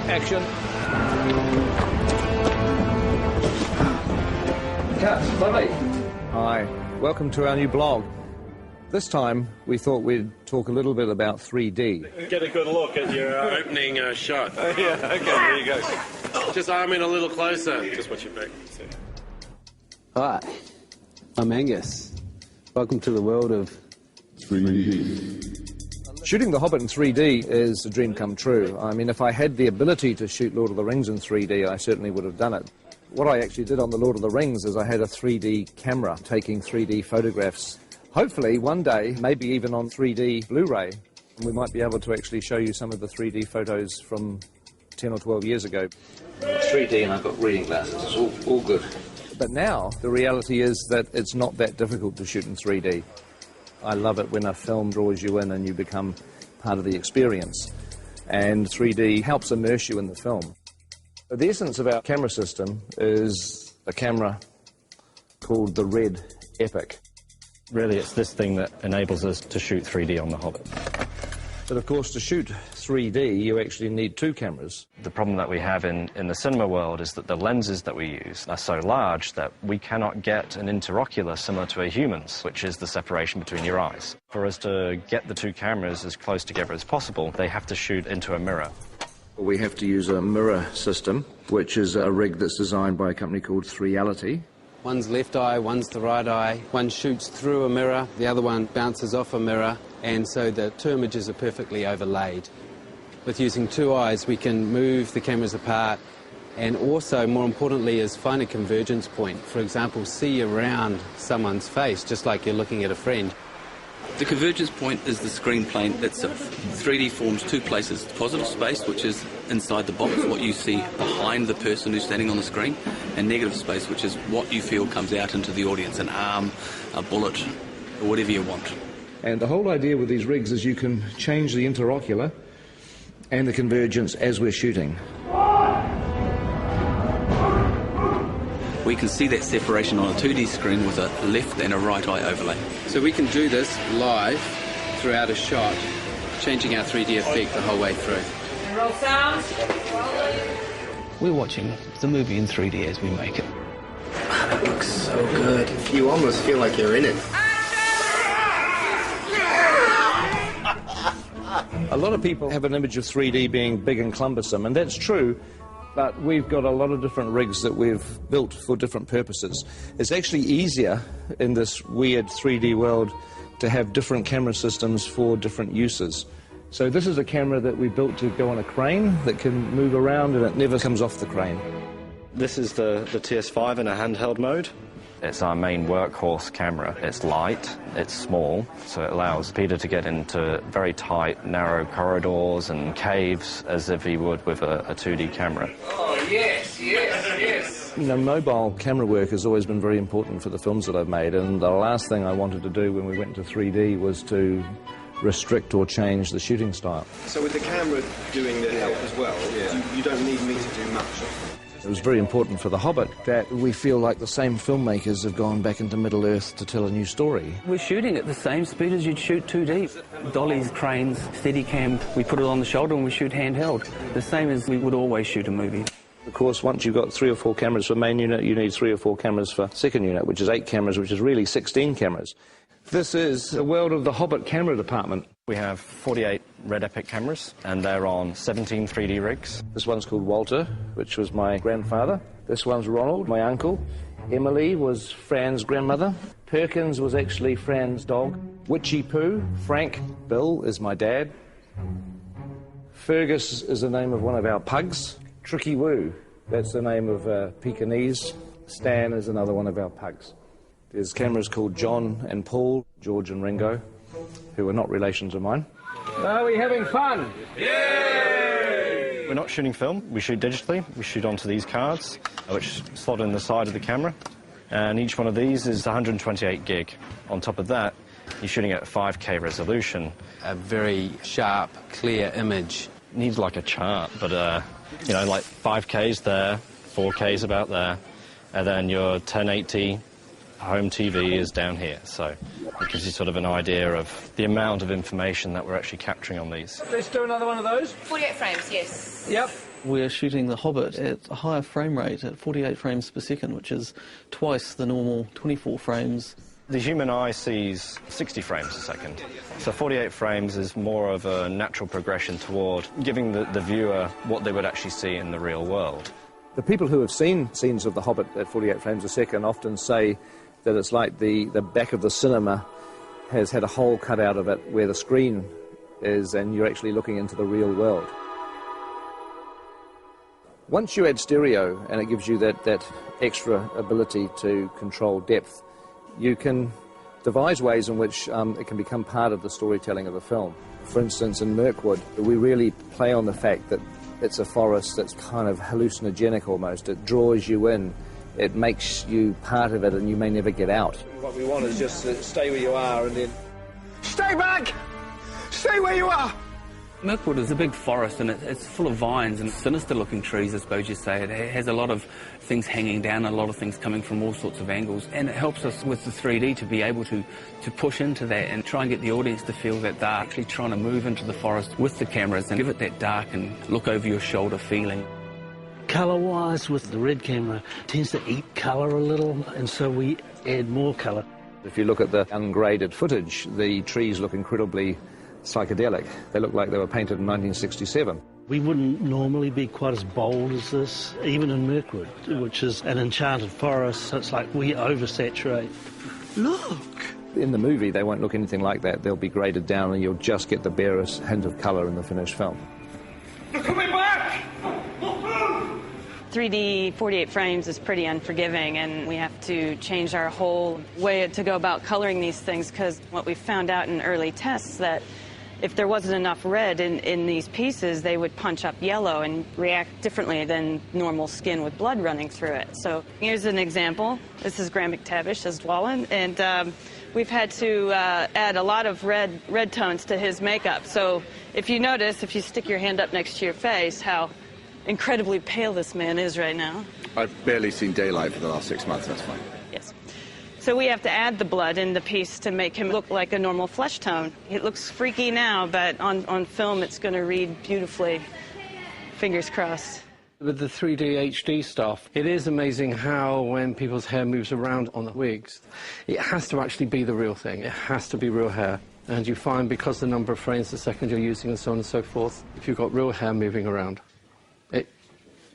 Action. Cut. Lovely. Hi. Welcome to our new blog. This time, we thought we'd talk a little bit about 3D. Get a good look at your opening shot. Yeah, okay, there you go. Just arm in a little closer. Just watch your back. Hi, I'm Angus. Welcome to the world of 3D. Shooting The Hobbit in 3D is a dream come true. I mean, if I had the ability to shoot Lord of the Rings in 3D, I certainly would have done it. What I actually did on the Lord of the Rings is I had a 3D camera taking 3D photographs. Hopefully, one day, maybe even on 3D Blu-ray, we might be able to actually show you some of the 3D photos from 10 or 12 years ago. It's 3D and I've got reading glasses. It's all good. But now, the reality is that it's not that difficult to shoot in 3D. I love it when a film draws you in and you become part of the experience. And 3D helps immerse you in the film. The essence of our camera system is a camera called the Red Epic. Really, it's this thing that enables us to shoot 3D on The Hobbit. But of course, to shoot 3D, you actually need two cameras. The problem that we have in the cinema world is that the lenses that we use are so large that we cannot get an interocular similar to a human's, which is the separation between your eyes. For us to get the two cameras as close together as possible, they have to shoot into a mirror. We have to use a mirror system, which is a rig that's designed by a company called 3Reality. one's left eye, one's the right eye. One shoots through a mirror, the other one bounces off a mirror, and so the two images are perfectly overlaid. With using two eyes, we can move the cameras apart and also, more importantly, is find a convergence point. For example, see around someone's face, just like you're looking at a friend. The convergence point is the screen plane itself. 3D forms two places: positive space, which is inside the box, what you see behind the person who's standing on the screen, and negative space, which is what you feel comes out into the audience, an arm, a bullet, or whatever you want. And the whole idea with these rigs is you can change the interocular and the convergence as we're shooting. We can see that separation on a 2D screen with a left and a right eye overlay. So we can do this live throughout a shot, changing our 3D effect the whole way through. Roll sound. We're watching the movie in 3D as we make it. It looks so good. You almost feel like you're in it. A lot of people have an image of 3D being big and cumbersome, and that's true. But we've got a lot of different rigs that we've built for different purposes. It's actually easier in this weird 3D world to have different camera systems for different uses. So this is a camera that we built to go on a crane that can move around and it never comes off the crane. This is the TS5 in a handheld mode. It's our main workhorse camera. It's light, it's small, so it allows Peter to get into very tight, narrow corridors and caves as if he would with a 2D camera. Oh, yes, yes, yes. You know, mobile camera work has always been very important for the films that I've made, and the last thing I wanted to do when we went to 3D was to restrict or change the shooting style. So with the camera doing the help as well, you don't need me to do much. It was very important for The Hobbit that we feel like the same filmmakers have gone back into Middle-earth to tell a new story. We're shooting at the same speed as you'd shoot 2D. Dollies, cranes, Steadicam, we put it on the shoulder and we shoot handheld. The same as we would always shoot a movie. Of course, once you've got 3 or 4 cameras for main unit, you need 3 or 4 cameras for second unit, which is 8 cameras, which is really 16 cameras. This is the world of the Hobbit camera department. We have 48 Red Epic cameras, and they're on 17 3D rigs. This one's called Walter, which was my grandfather. This one's Ronald, my uncle. Emily was Fran's grandmother. Perkins was actually Fran's dog. Witchy Poo, Frank, Bill is my dad. Fergus is the name of one of our pugs. Tricky Woo, that's the name of Pekingese. Stan is another one of our pugs. There's cameras called John and Paul, George and Ringo, who are not relations of mine. Are we having fun? Yay! We're not shooting film, we shoot digitally. We shoot onto these cards, which slot in the side of the camera. And each one of these is 128 gig. On top of that, you're shooting at 5K resolution. A very sharp, clear image. Needs like a chart, but, you know, like 5K's there, 4K's about there, and then your 1080 home TV is down here, so it gives you sort of an idea of the amount of information that we're actually capturing on these. Let's do another one of those. 48 frames, yes. Yep. We're shooting The Hobbit at a higher frame rate, at 48 frames per second, which is twice the normal 24 frames. The human eye sees 60 frames a second, so 48 frames is more of a natural progression toward giving the viewer what they would actually see in the real world. The people who have seen scenes of The Hobbit at 48 frames a second often say that it's like the back of the cinema has had a hole cut out of it where the screen is, and you're actually looking into the real world. Once you add stereo, and it gives you that extra ability to control depth, you can devise ways in which it can become part of the storytelling of the film. For instance, in Mirkwood, we really play on the fact that it's a forest that's kind of hallucinogenic almost. It draws you in, it makes you part of it, and you may never get out. What we want is just to stay where you are and then... Stay back! Stay where you are! Mirkwood is a big forest, and it's full of vines and sinister-looking trees, I suppose you'd say. It has a lot of things hanging down, a lot of things coming from all sorts of angles, and it helps us with the 3D to be able to push into that and try and get the audience to feel that they're actually trying to move into the forest with the cameras and give it that dark and look-over-your-shoulder feeling. Colour-wise, with the red camera, tends to eat colour a little, and so we add more colour. If you look at the ungraded footage, the trees look incredibly psychedelic. They look like they were painted in 1967. We wouldn't normally be quite as bold as this, even in Mirkwood, which is an enchanted forest, so it's like we oversaturate. Look! In the movie, they won't look anything like that. They'll be graded down and you'll just get the barest hint of colour in the finished film. They're coming back! 3D 48 frames is pretty unforgiving, and we have to change our whole way to go about coloring these things, because what we found out in early tests that if there wasn't enough red in these pieces, they would punch up yellow and react differently than normal skin with blood running through it. So here's an example. This is Graham McTavish as Dwalin, and we've had to add a lot of red tones to his makeup. So if you notice, if you stick your hand up next to your face, how incredibly pale this man is right now. I've barely seen daylight for the last 6 months, that's fine. Yes. So we have to add the blood in the piece to make him look like a normal flesh tone. It looks freaky now, but on film it's going to read beautifully. Fingers crossed. With the 3D HD stuff, it is amazing how when people's hair moves around on the wigs, it has to actually be the real thing. It has to be real hair. And you find, because the number of frames a second you're using and so on and so forth, if you've got real hair moving around, it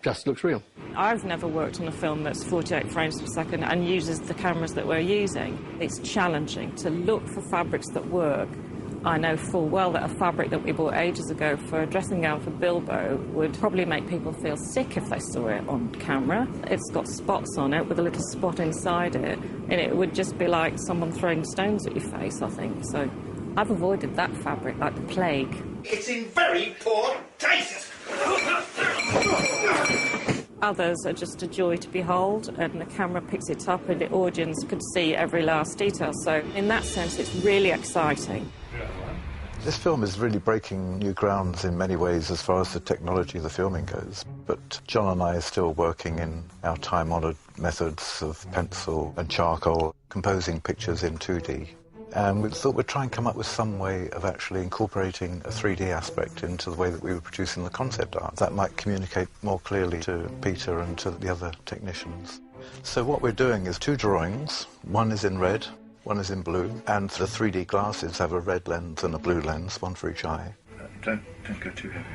just looks real. I've never worked on a film that's 48 frames per second and uses the cameras that we're using. It's challenging to look for fabrics that work. I know full well that a fabric that we bought ages ago for a dressing gown for Bilbo would probably make people feel sick if they saw it on camera. It's got spots on it with a little spot inside it, and it would just be like someone throwing stones at your face, I think. So I've avoided that fabric like the plague. It's in very poor taste! Others are just a joy to behold, and the camera picks it up and the audience could see every last detail. So in that sense, it's really exciting. This film is really breaking new grounds in many ways as far as the technology of the filming goes. But John and I are still working in our time-honoured methods of pencil and charcoal, composing pictures in 2D. And we thought we'd try and come up with some way of actually incorporating a 3D aspect into the way that we were producing the concept art. That might communicate more clearly to Peter and to the other technicians. So what we're doing is 2 drawings. One is in red, one is in blue, and the 3D glasses have a red lens and a blue lens, one for each eye. Don't go too heavy.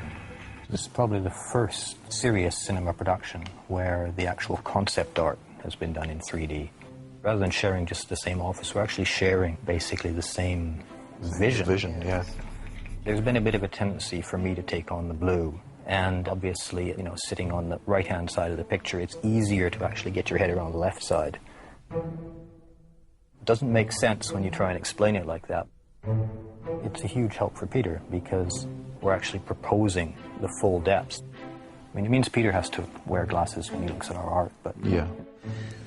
This is probably the first serious cinema production where the actual concept art has been done in 3D. Rather than sharing just the same office, we're actually sharing basically the same vision. Vision, yeah. There's been a bit of a tendency for me to take on the blue, and obviously, you know, sitting on the right-hand side of the picture, it's easier to actually get your head around the left side. It doesn't make sense when you try and explain it like that. It's a huge help for Peter because we're actually proposing the full depths. I mean, it means Peter has to wear glasses when he looks at our art, but... Yeah.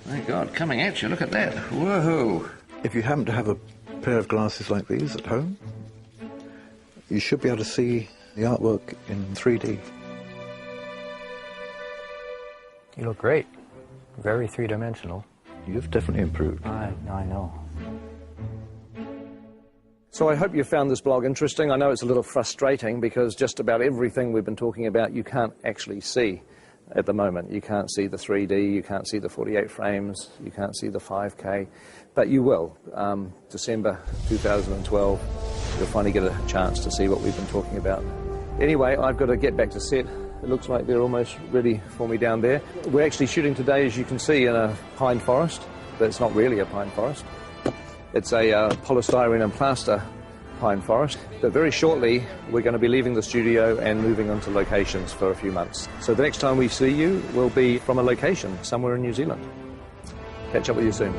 My God, coming at you, look at that. Woohoo! If you happen to have a pair of glasses like these at home, you should be able to see the artwork in 3D. You look great. Very three-dimensional. You've definitely improved. I know. So I hope you found this blog interesting. I know it's a little frustrating because just about everything we've been talking about you can't actually see at the moment. You can't see the 3D, you can't see the 48 frames, you can't see the 5K, but you will. December 2012, you'll finally get a chance to see what we've been talking about. Anyway, I've got to get back to set. It looks like they're almost ready for me down there. We're actually shooting today, as you can see, in a pine forest, but it's not really a pine forest. It's a polystyrene and plaster pine forest. But very shortly, we're going to be leaving the studio and moving on to locations for a few months. So the next time we see you will be from a location somewhere in New Zealand. Catch up with you soon.